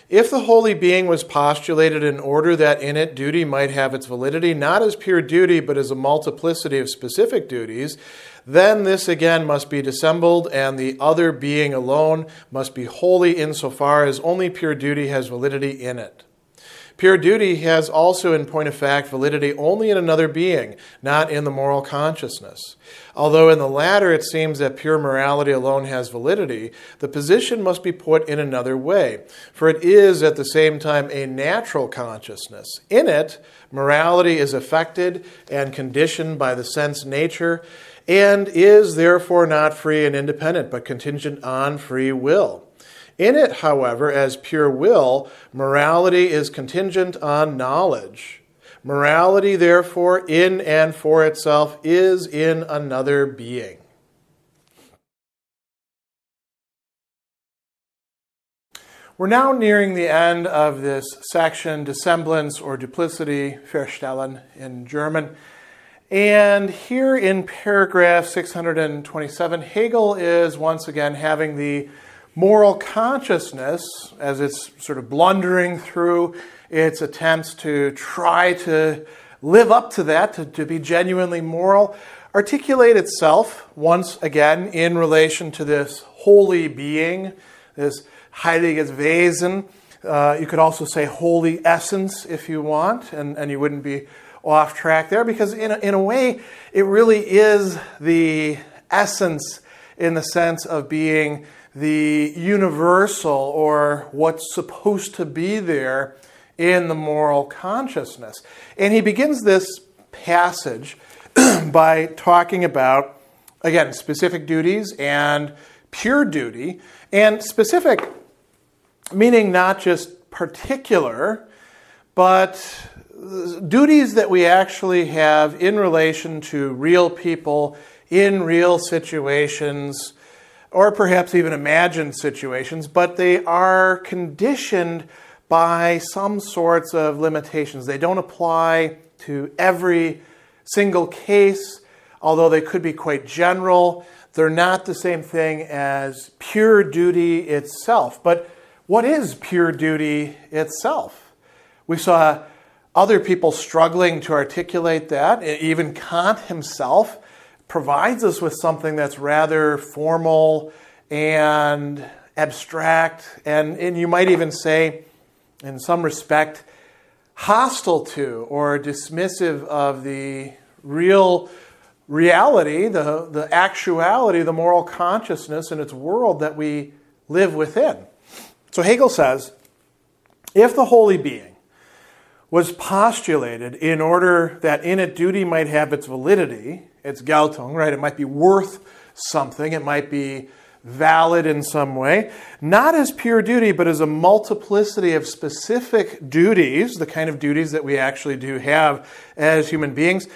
If the holy being was postulated in order that in it duty might have its validity, not as pure duty, but as a multiplicity of specific duties, then this again must be dissembled, and the other being alone must be holy insofar as only pure duty has validity in it. Pure duty has also, in point of fact, validity only in another being, not in the moral consciousness. Although in the latter it seems that pure morality alone has validity, the position must be put in another way, for it is at the same time a natural consciousness. In it, morality is affected and conditioned by the sense nature, and is therefore not free and independent, but contingent on free will. In it, however, as pure will, morality is contingent on knowledge. Morality, therefore, in and for itself, is in another being. We're now nearing the end of this section, Dissemblance or Duplicity, Verstellen in German. And here in paragraph 627, Hegel is once again having the moral consciousness, as it's sort of blundering through its attempts to try to live up to that, to be genuinely moral, articulate itself once again in relation to this holy being, this heiliges Wesen. You could also say holy essence if you want, and you wouldn't be off track there, because in a way it really is the essence in the sense of being the universal, or what's supposed to be there in the moral consciousness. And he begins this passage by talking about, again, specific duties and pure duty. And specific meaning not just particular, but duties that we actually have in relation to real people, in real situations, or perhaps even imagined situations, but they are conditioned by some sorts of limitations. They don't apply to every single case, although they could be quite general. They're not the same thing as pure duty itself. But what is pure duty itself? We saw other people struggling to articulate that. Even Kant himself provides us with something that's rather formal and abstract, and you might even say, in some respect, hostile to or dismissive of the real reality, the actuality, the moral consciousness and its world that we live within. So Hegel says, if the holy being was postulated in order that in it duty might have its validity, its Geltung, right? It might be worth something. It might be valid in some way. Not as pure duty, but as a multiplicity of specific duties, the kind of duties that we actually do have as human beings.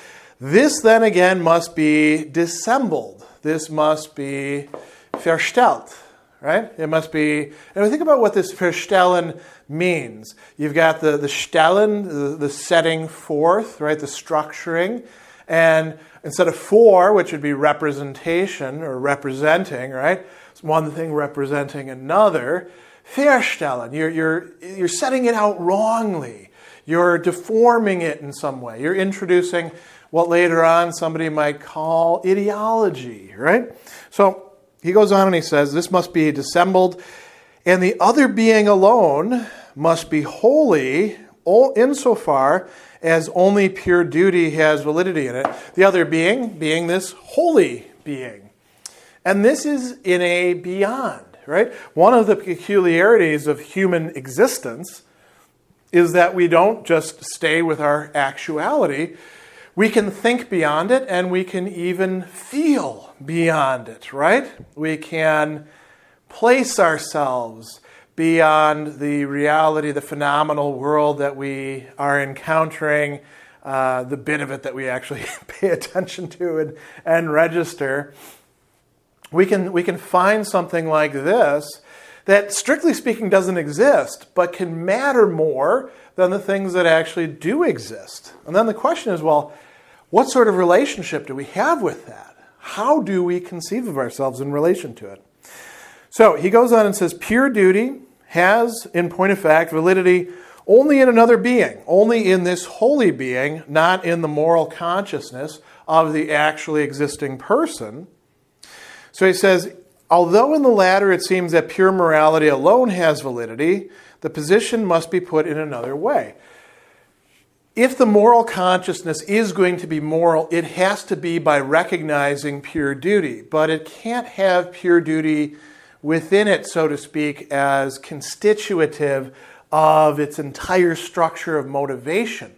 This then again must be dissembled. This must be verstellt, right? It must be, and we think about what this verstellen means. You've got the stellen, the setting forth, right? The structuring. And instead of for, which would be representation or representing, right? It's one thing representing another. Verstellen, you're setting it out wrongly. You're deforming it in some way. You're introducing what later on somebody might call ideology, right? So he goes on and he says, this must be dissembled, and the other being alone must be holy insofar as only pure duty has validity in it. The other being this holy being. And this is in a beyond, right? One of the peculiarities of human existence is that we don't just stay with our actuality. We can think beyond it, and we can even feel beyond it, right? We can place ourselves beyond the reality, the phenomenal world that we are encountering, the bit of it that we actually pay attention to and register. We can find something like this that, strictly speaking, doesn't exist, but can matter more than the things that actually do exist. And then the question is, well, what sort of relationship do we have with that? How do we conceive of ourselves in relation to it? So he goes on and says, pure duty has, in point of fact, validity only in another being, only in this holy being, not in the moral consciousness of the actually existing person. So he says, although in the latter it seems that pure morality alone has validity, the position must be put in another way. If the moral consciousness is going to be moral, it has to be by recognizing pure duty, but it can't have pure duty within it, so to speak, as constitutive of its entire structure of motivation.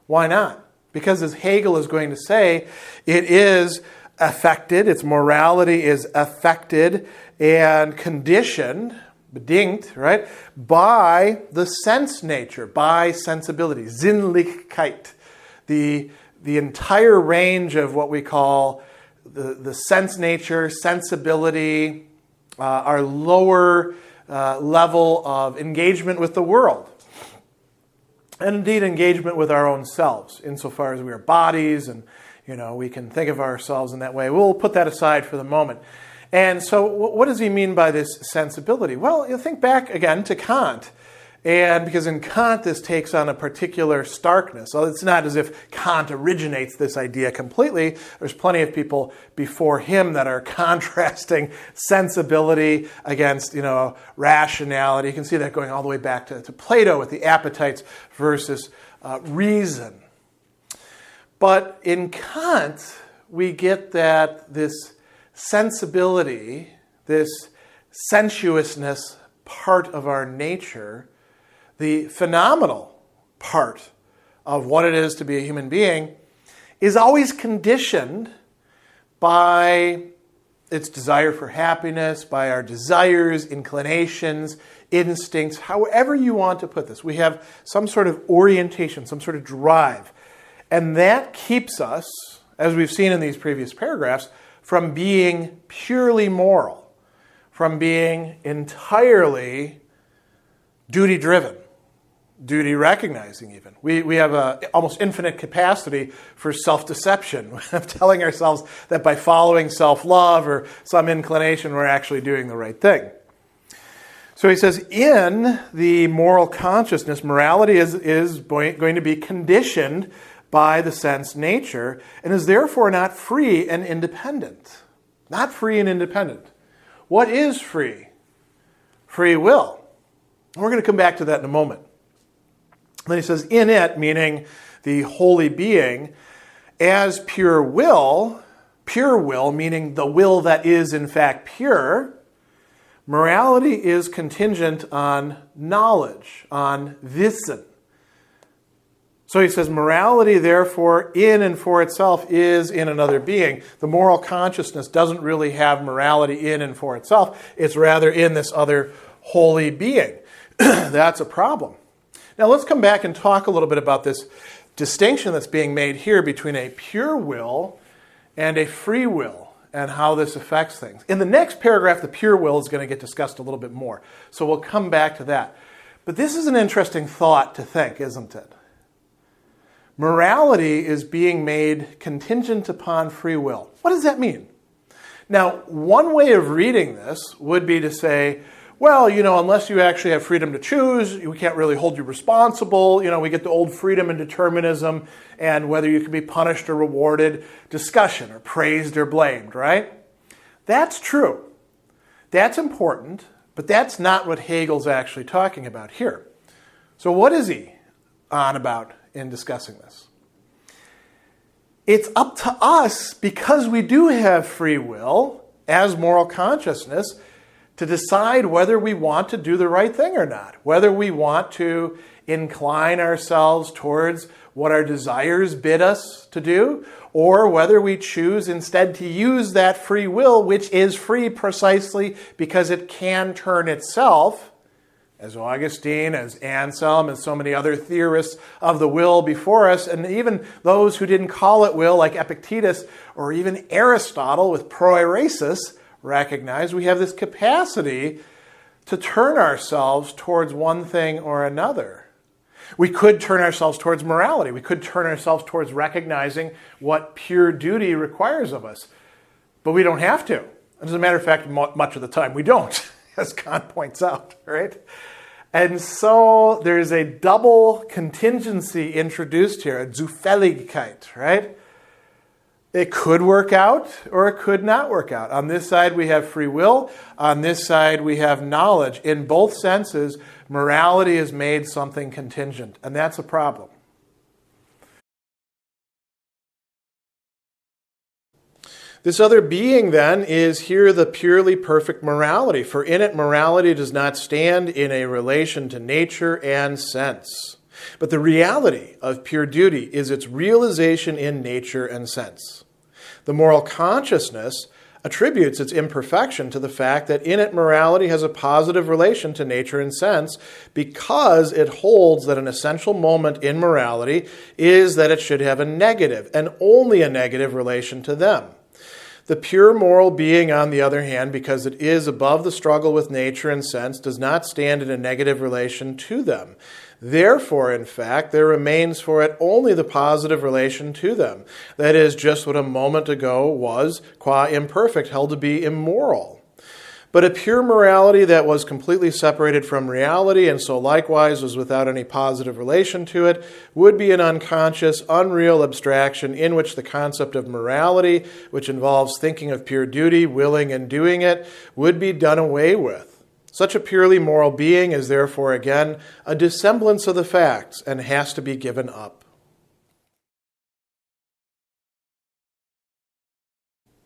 Why not? Because as Hegel is going to say, it is affected, its morality is affected and conditioned, bedingt, right, by the sense nature, by sensibility, Sinnlichkeit, the entire range of what we call the sense nature, sensibility, our lower level of engagement with the world, and indeed engagement with our own selves, insofar as we are bodies and we can think of ourselves in that way. We'll put that aside for the moment. And so what does he mean by this sensibility? Well, you think back again to Kant. And because in Kant this takes on a particular starkness. So it's not as if Kant originates this idea completely. There's plenty of people before him that are contrasting sensibility against, rationality. You can see that going all the way back to Plato with the appetites versus reason. But in Kant, we get that this sensibility, this sensuousness part of our nature, the phenomenal part of what it is to be a human being, is always conditioned by its desire for happiness, by our desires, inclinations, instincts, however you want to put this. We have some sort of orientation, some sort of drive. And that keeps us, as we've seen in these previous paragraphs, from being purely moral, from being entirely duty-driven, duty-recognizing even. We have an almost infinite capacity for self-deception, of telling ourselves that by following self-love or some inclination, we're actually doing the right thing. So he says, in the moral consciousness, morality is going to be conditioned by the sense nature, and is therefore not free and independent. Not free and independent. What is free? Free will. And we're going to come back to that in a moment. Then he says, in it, meaning the holy being, as pure will, meaning the will that is in fact pure, morality is contingent on knowledge, on Wissen. So he says, morality, therefore, in and for itself is in another being. The moral consciousness doesn't really have morality in and for itself. It's rather in this other holy being. That's a problem. Now let's come back and talk a little bit about this distinction that's being made here between a pure will and a free will and how this affects things. In the next paragraph, the pure will is going to get discussed a little bit more. So we'll come back to that. But this is an interesting thought to think, isn't it? Morality is being made contingent upon free will. What does that mean? Now, one way of reading this would be to say, well, unless you actually have freedom to choose, we can't really hold you responsible. We get the old freedom and determinism and whether you can be punished or rewarded discussion, or praised or blamed, right? That's true. That's important, but that's not what Hegel's actually talking about here. So what is he on about in discussing this? It's up to us, because we do have free will as moral consciousness, to decide whether we want to do the right thing or not, whether we want to incline ourselves towards what our desires bid us to do, or whether we choose instead to use that free will, which is free precisely because it can turn itself, as Augustine, as Anselm, and so many other theorists of the will before us, and even those who didn't call it will, like Epictetus, or even Aristotle with proeresis, recognize we have this capacity to turn ourselves towards one thing or another. We could turn ourselves towards morality. We could turn ourselves towards recognizing what pure duty requires of us. But we don't have to. As a matter of fact, much of the time we don't. as Kant points out, right? And so there's a double contingency introduced here, a Zufälligkeit, right? It could work out or it could not work out. On this side, we have free will. On this side, we have knowledge. In both senses, morality is made something contingent, and that's a problem. This other being, then, is here the purely perfect morality, for in it morality does not stand in a relation to nature and sense. But the reality of pure duty is its realization in nature and sense. The moral consciousness attributes its imperfection to the fact that in it morality has a positive relation to nature and sense because it holds that an essential moment in morality is that it should have a negative, and only a negative relation to them. The pure moral being, on the other hand, because it is above the struggle with nature and sense, does not stand in a negative relation to them. Therefore, in fact, there remains for it only the positive relation to them. That is, just what a moment ago was, qua imperfect, held to be immoral. But a pure morality that was completely separated from reality and so likewise was without any positive relation to it would be an unconscious, unreal abstraction in which the concept of morality, which involves thinking of pure duty, willing and doing it, would be done away with. Such a purely moral being is therefore, again, a dissemblance of the facts and has to be given up.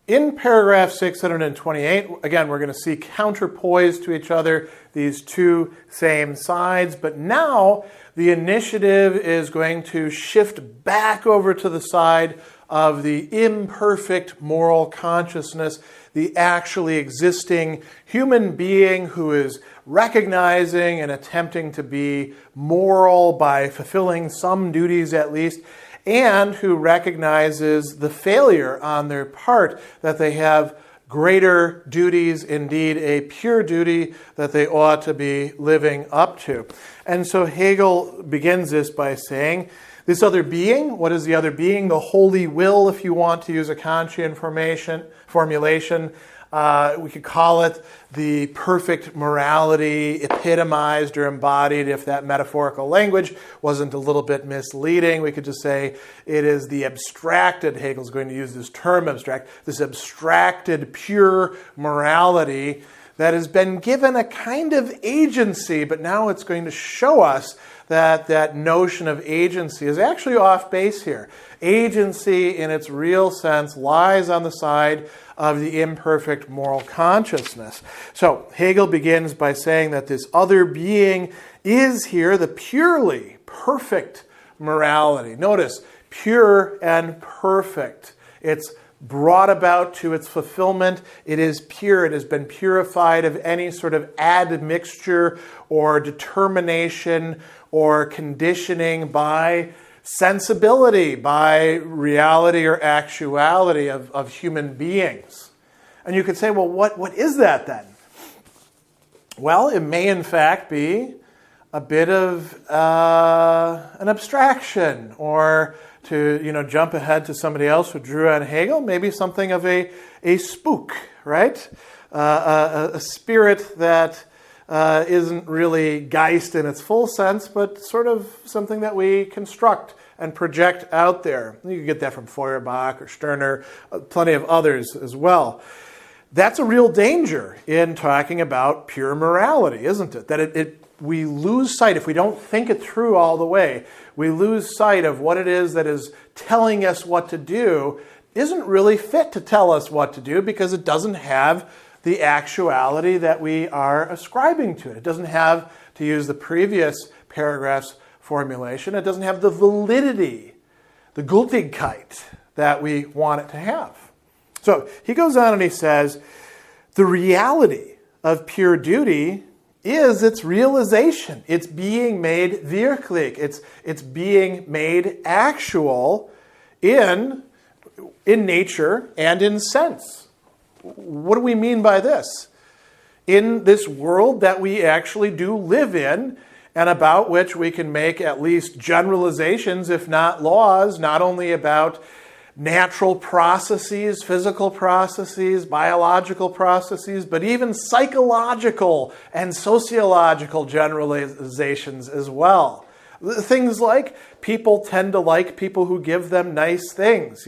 In paragraph 628, again, we're going to see counterpoised to each other these two same sides, but now the initiative is going to shift back over to the side of the imperfect moral consciousness, the actually existing human being who is recognizing and attempting to be moral by fulfilling some duties at least, and who recognizes the failure on their part that they have greater duties, indeed a pure duty that they ought to be living up to. And so Hegel begins this by saying, this other being, what is the other being? The holy will, if you want to use a Kantian formulation. We could call it the perfect morality epitomized or embodied, if that metaphorical language wasn't a little bit misleading. We could just say it is the abstracted, Hegel's going to use this term abstract, this abstracted pure morality that has been given a kind of agency, but now it's going to show us that that notion of agency is actually off base here. Agency in its real sense lies on the side of the imperfect moral consciousness. So Hegel begins by saying that this other being is here the purely perfect morality. Notice, pure and perfect. It's brought about to its fulfillment. It is pure. It has been purified of any sort of admixture or determination or conditioning by sensibility, by reality or actuality of human beings. And you could say, well, what is that then? Well, it may in fact be a bit of an abstraction, or to jump ahead to somebody else who drew on Hegel, maybe something of a spook, right? A spirit that isn't really Geist in its full sense, but sort of something that we construct and project out there. You can get that from Feuerbach or Stirner, plenty of others as well. That's a real danger in talking about pure morality, isn't it? That we lose sight, if we don't think it through all the way, we lose sight of what it is that is telling us what to do isn't really fit to tell us what to do because it doesn't have the actuality that we are ascribing to it. It doesn't have, to use the previous paragraph's formulation, it doesn't have the validity, the Gültigkeit that we want it to have. So he goes on and he says, the reality of pure duty is its realization. It's being made wirklich. It's being made actual in nature and in sense. What do we mean by this? In this world that we actually do live in, and about which we can make at least generalizations, if not laws, not only about natural processes, physical processes, biological processes, but even psychological and sociological generalizations as well. Things like people tend to like people who give them nice things,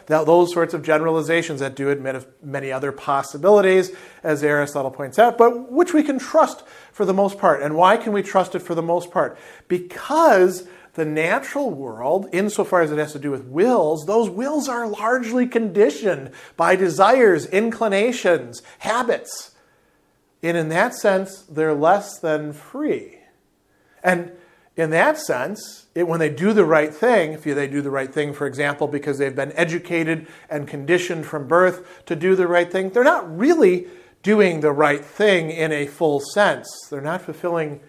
those sorts of generalizations that do admit of many other possibilities, as Aristotle points out, but which we can trust for the most part. And why can we trust it for the most part? Because the natural world, insofar as it has to do with wills, those wills are largely conditioned by desires, inclinations, habits. And in that sense, they're less than free. And in that sense, when they do the right thing, if they do the right thing, for example, because they've been educated and conditioned from birth to do the right thing, they're not really doing the right thing in a full sense. They're not fulfilling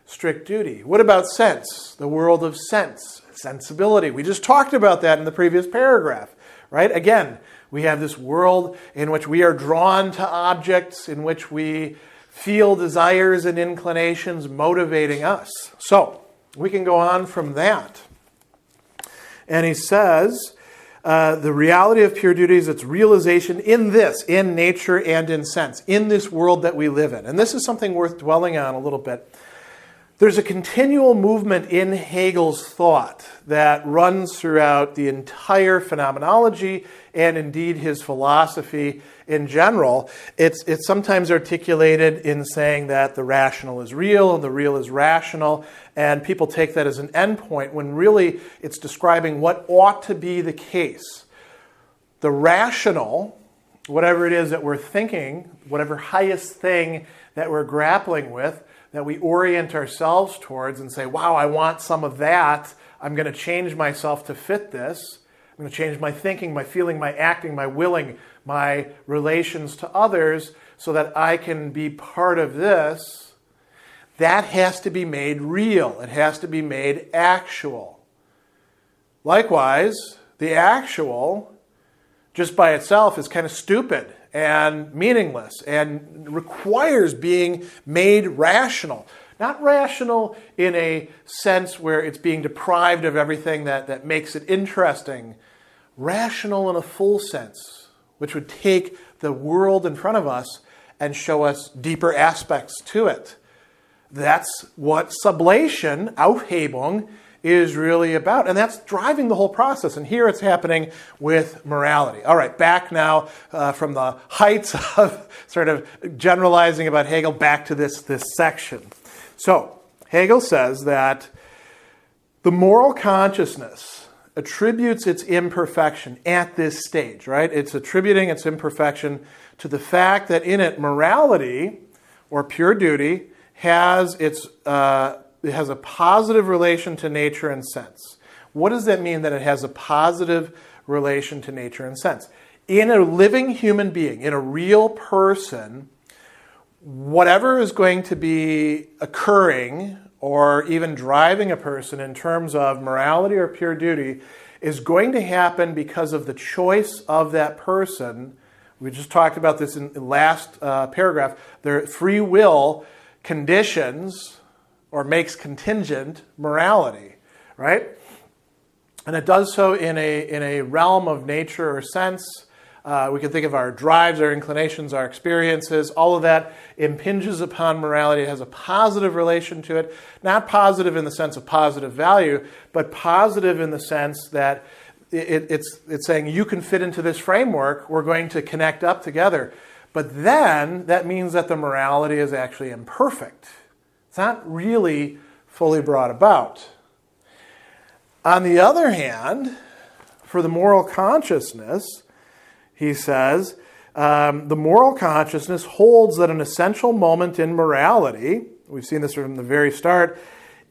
strict duty. What about sense? The world of sense, sensibility. We just talked about that in the previous paragraph, right? Again, we have this world in which we are drawn to objects, in which we feel desires and inclinations motivating us. So, we can go on from that. And he says, the reality of pure duty is its realization in nature and in sense, in this world that we live in. And this is something worth dwelling on a little bit. There's a continual movement in Hegel's thought that runs throughout the entire phenomenology and indeed his philosophy in general. It's sometimes articulated in saying that the rational is real and the real is rational, and people take that as an endpoint when really it's describing what ought to be the case. The rational, whatever it is that we're thinking, whatever highest thing that we're grappling with, that we orient ourselves towards and say, wow, I want some of that. I'm going to change myself to fit this. I'm going to change my thinking, my feeling, my acting, my willing, my relations to others so that I can be part of this. That has to be made real. It has to be made actual. Likewise, the actual, just by itself, is kind of stupid and meaningless and requires being made rational. Not rational in a sense where it's being deprived of everything that makes it interesting. Rational in a full sense, which would take the world in front of us and show us deeper aspects to it. That's what sublation, Aufhebung, is really about. And that's driving the whole process. And here it's happening with morality. All right, back now from the heights of sort of generalizing about Hegel back to this section. So Hegel says that the moral consciousness attributes its imperfection at this stage, right? It's attributing its imperfection to the fact that in it morality or pure duty has it has a positive relation to nature and sense. What does that mean that it has a positive relation to nature and sense? In a living human being, in a real person, whatever is going to be occurring or even driving a person in terms of morality or pure duty is going to happen because of the choice of that person. We just talked about this in the last paragraph. Their free will conditions or makes contingent morality, right? And it does so in a realm of nature or sense. We can think of our drives, our inclinations, our experiences. All of that impinges upon morality. It has a positive relation to it. Not positive in the sense of positive value, but positive in the sense that it's saying you can fit into this framework. We're going to connect up together. But then that means that the morality is actually imperfect. It's not really fully brought about. On the other hand, for the moral consciousness, he says, the moral consciousness holds that an essential moment in morality, we've seen this from the very start,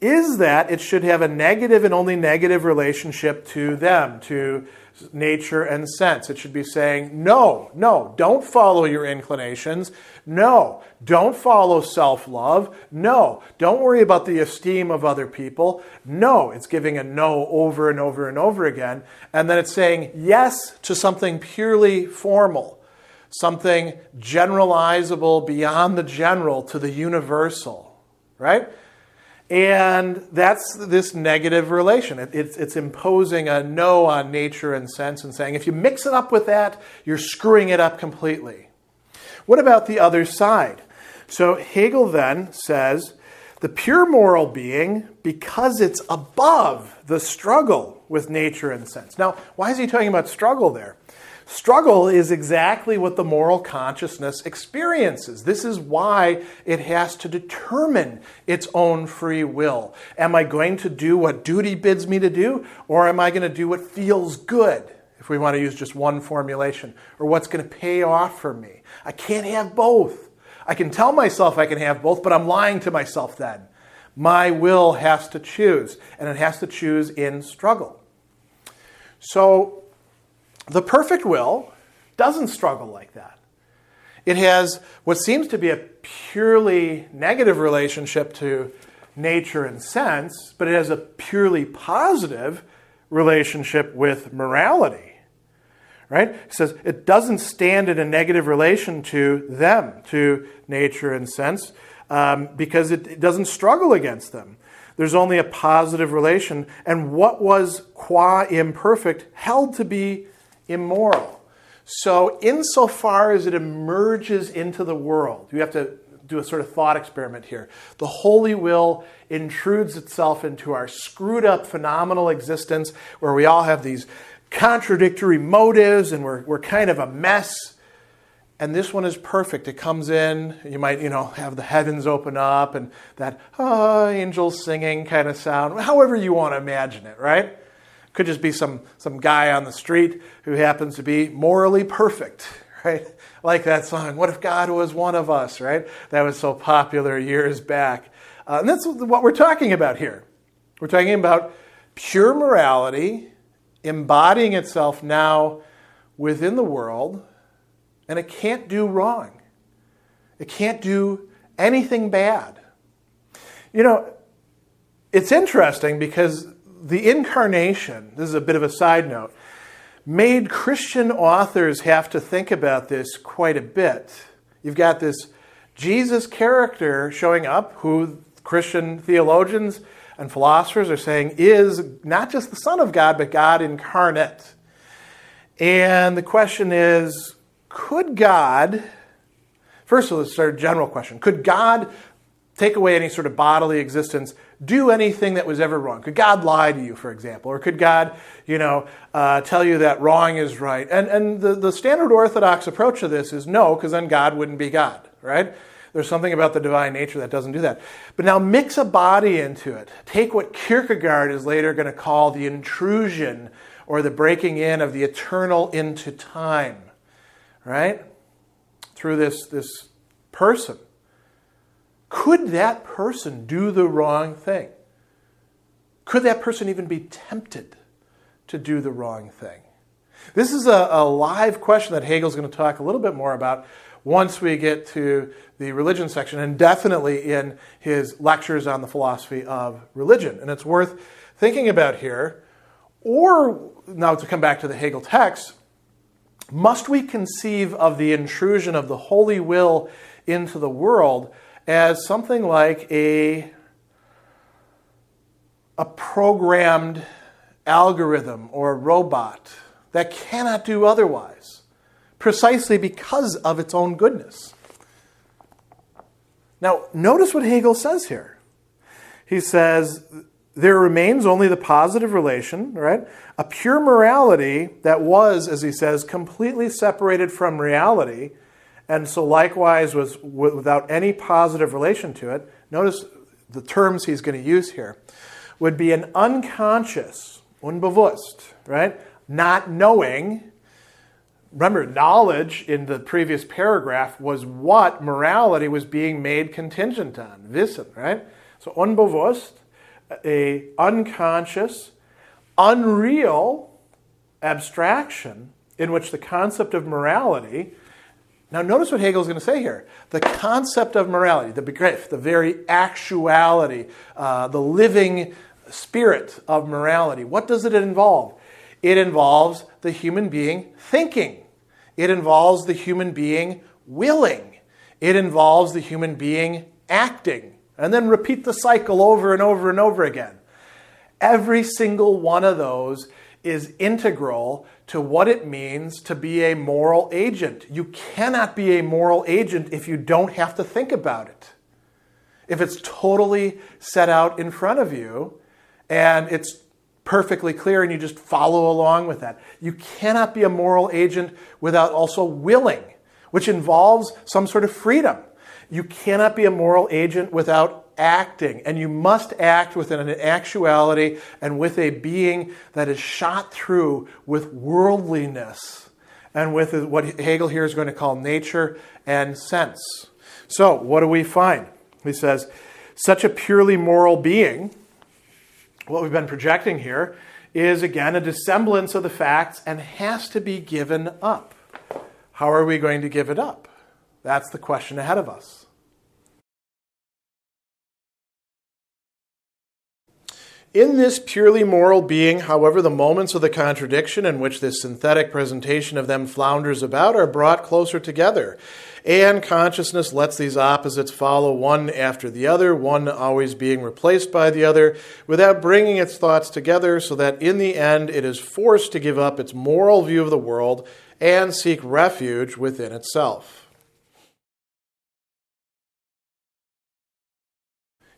is that it should have a negative and only negative relationship to them, to nature and sense. It should be saying, no, don't follow your inclinations. No, don't follow self-love. No, don't worry about the esteem of other people. No, it's giving a no over and over and over again. And then it's saying yes to something purely formal, something generalizable beyond the general to the universal, right? And that's this negative relation. It's imposing a no on nature and sense and saying, if you mix it up with that, you're screwing it up completely. What about the other side? So Hegel then says, the pure moral being, because it's above the struggle with nature and sense. Now, why is he talking about struggle there? Struggle is exactly what the moral consciousness experiences. This is why it has to determine its own free will. Am I going to do what duty bids me to do, or am I going to do what feels good, if we want to use just one formulation, or what's going to pay off for me? I can't have both. I can tell myself I can have both, but I'm lying to myself then. My will has to choose, and it has to choose in struggle. So the perfect will doesn't struggle like that. It has what seems to be a purely negative relationship to nature and sense, but it has a purely positive relationship with morality. Right? It says it doesn't stand in a negative relation to them, to nature and sense, because it doesn't struggle against them. There's only a positive relation, and what was qua imperfect held to be immoral. So insofar as it emerges into the world, you have to do a sort of thought experiment here. The holy will intrudes itself into our screwed up phenomenal existence where we all have these contradictory motives and we're kind of a mess. And this one is perfect. It comes in, you might, have the heavens open up and that angels singing kind of sound, however you want to imagine it, right? Could just be some guy on the street who happens to be morally perfect, right? Like that song, What If God Was One of Us, right? That was so popular years back. And that's what we're talking about here. We're talking about pure morality embodying itself now within the world, and it can't do wrong. It can't do anything bad. It's interesting because the incarnation, this is a bit of a side note, made Christian authors have to think about this quite a bit. You've got this Jesus character showing up who Christian theologians and philosophers are saying is not just the Son of God, but God incarnate. And the question is, could God, first let's start a general question, could God take away any sort of bodily existence, do anything that was ever wrong? Could God lie to you, for example? Or could God, tell you that wrong is right? And the standard Orthodox approach to this is no, because then God wouldn't be God, right? There's something about the divine nature that doesn't do that. But now mix a body into it. Take what Kierkegaard is later going to call the intrusion or the breaking in of the eternal into time, right? Through this person. Could that person do the wrong thing? Could that person even be tempted to do the wrong thing? This is a live question that Hegel's going to talk a little bit more about once we get to the religion section, and definitely in his lectures on the philosophy of religion. And it's worth thinking about here. Or, now to come back to the Hegel text, must we conceive of the intrusion of the holy will into the world as something like a programmed algorithm or robot that cannot do otherwise, precisely because of its own goodness? Now, notice what Hegel says here. He says, there remains only the positive relation, right? A pure morality that was, as he says, completely separated from reality, and so likewise was without any positive relation to it. Notice the terms he's going to use here. Would be an unconscious, unbewusst, right? Not knowing. Remember, knowledge in the previous paragraph was what morality was being made contingent on. Wissen, right? So unbewusst, a unconscious, unreal abstraction in which the concept of morality. Now notice what Hegel's going to say here. The concept of morality, the Begriff, the very actuality, the living spirit of morality. What does it involve? It involves the human being thinking. It involves the human being willing. It involves the human being acting. and then repeat the cycle over and over and over again. Every single one of those is integral to what it means to be a moral agent. You cannot be a moral agent if you don't have to think about it. If it's totally set out in front of you and it's perfectly clear and you just follow along with that. You cannot be a moral agent without also willing, which involves some sort of freedom. You cannot be a moral agent without acting, and you must act within an actuality and with a being that is shot through with worldliness and with what Hegel here is going to call nature and sense. So, what do we find? He says, such a purely moral being, what we've been projecting here, is again a dissemblance of the facts and has to be given up. How are we going to give it up? That's the question ahead of us. In this purely moral being, however, the moments of the contradiction in which this synthetic presentation of them flounders about are brought closer together, and consciousness lets these opposites follow one after the other, one always being replaced by the other, without bringing its thoughts together, so that in the end it is forced to give up its moral view of the world and seek refuge within itself.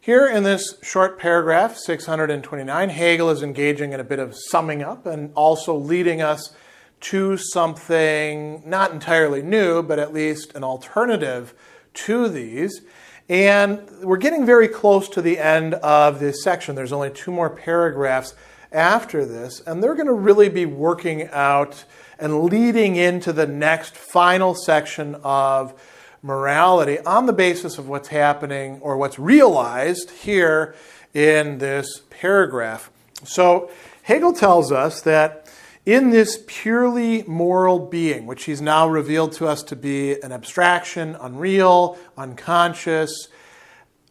Here in this short paragraph, 629, Hegel is engaging in a bit of summing up and also leading us to something not entirely new, but at least an alternative to these. And we're getting very close to the end of this section. There's only 2 more paragraphs after this, and they're going to really be working out and leading into the next final section of morality on the basis of what's happening or what's realized here in this paragraph. So Hegel tells us that in this purely moral being, which he's now revealed to us to be an abstraction, unreal, unconscious,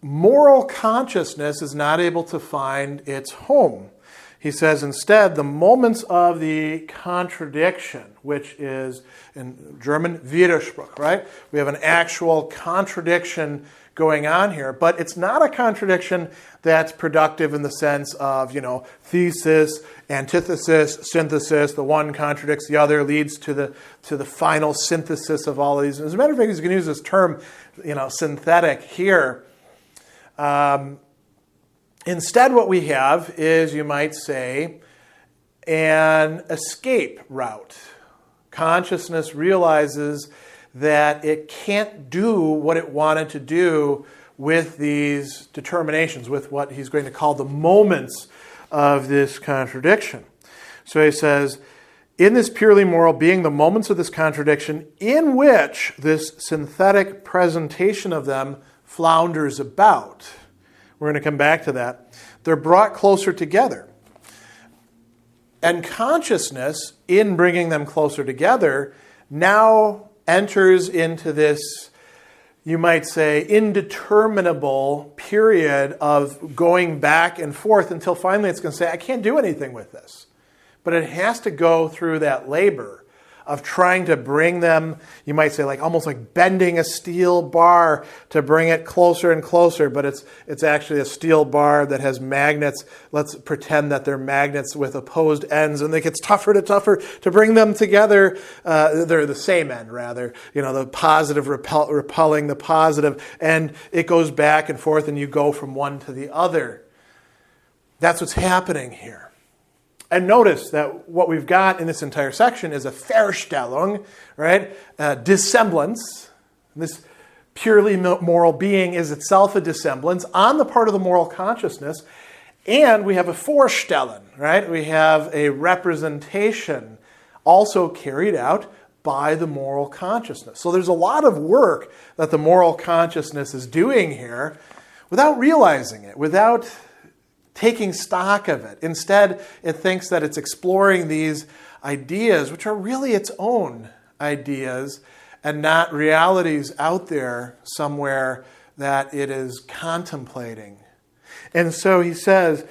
moral consciousness is not able to find its home. He says instead, the moments of the contradiction, which is in German Widerspruch, right? We have an actual contradiction going on here, but it's not a contradiction that's productive in the sense of, thesis, antithesis, synthesis. The one contradicts the other, leads to the final synthesis of all of these. As a matter of fact, he's going to use this term, synthetic here. Instead, what we have is, you might say, an escape route. Consciousness realizes that it can't do what it wanted to do with these determinations, with what he's going to call the moments of this contradiction. So he says, in this purely moral being, the moments of this contradiction in which this synthetic presentation of them flounders about. We're going to come back to that. They're brought closer together. And consciousness, in bringing them closer together, now enters into this, you might say, indeterminable period of going back and forth until finally it's going to say, I can't do anything with this. But it has to go through that labor of trying to bring them, you might say, almost like bending a steel bar to bring it closer and closer, but it's actually a steel bar that has magnets. Let's pretend that they're magnets with opposed ends, and it gets tougher to bring them together. They're the same end, rather. The positive repelling the positive, and it goes back and forth, and you go from one to the other. That's what's happening here. And notice that what we've got in this entire section is a Verstellung, right? Dissemblance. This purely moral being is itself a dissemblance on the part of the moral consciousness. And we have a Vorstellen, right? We have a representation also carried out by the moral consciousness. So there's a lot of work that the moral consciousness is doing here without realizing it, without taking stock of it. Instead, it thinks that it's exploring these ideas, which are really its own ideas, and not realities out there somewhere that it is contemplating. And so he says,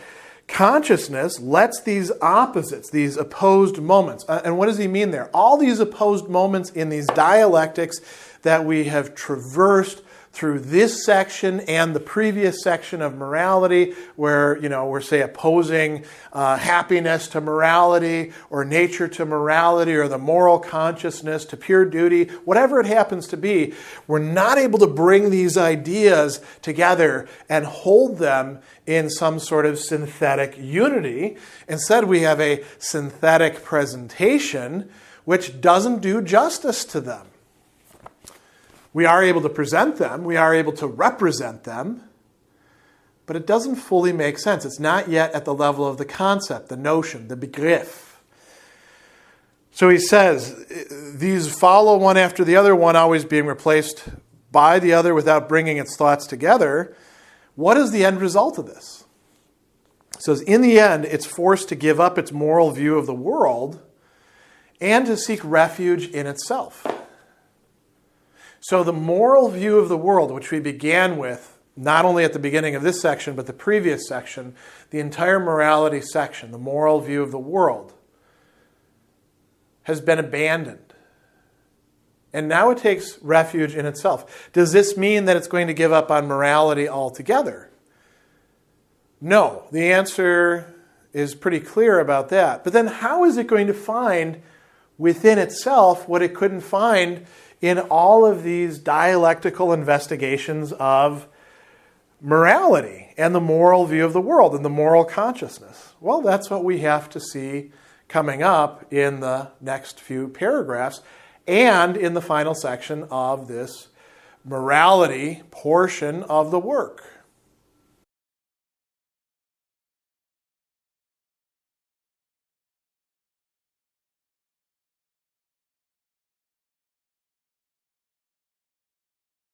consciousness lets these opposites, these opposed moments, and what does he mean there? All these opposed moments in these dialectics that we have traversed through this section and the previous section of morality, where, we're, say, opposing happiness to morality, or nature to morality, or the moral consciousness to pure duty, whatever it happens to be, we're not able to bring these ideas together and hold them in some sort of synthetic unity. Instead, we have a synthetic presentation which doesn't do justice to them. We are able to present them, we are able to represent them, but it doesn't fully make sense. It's not yet at the level of the concept, the notion, the Begriff. So he says, these follow one after the other, one always being replaced by the other without bringing its thoughts together. What is the end result of this? He says, in the end, it's forced to give up its moral view of the world and to seek refuge in itself. So the moral view of the world, which we began with, not only at the beginning of this section, but the previous section, the entire morality section, the moral view of the world, has been abandoned. And now it takes refuge in itself. Does this mean that it's going to give up on morality altogether? No. The answer is pretty clear about that. But then how is it going to find within itself what it couldn't find in all of these dialectical investigations of morality and the moral view of the world and the moral consciousness? Well, that's what we have to see coming up in the next few paragraphs and in the final section of this morality portion of the work.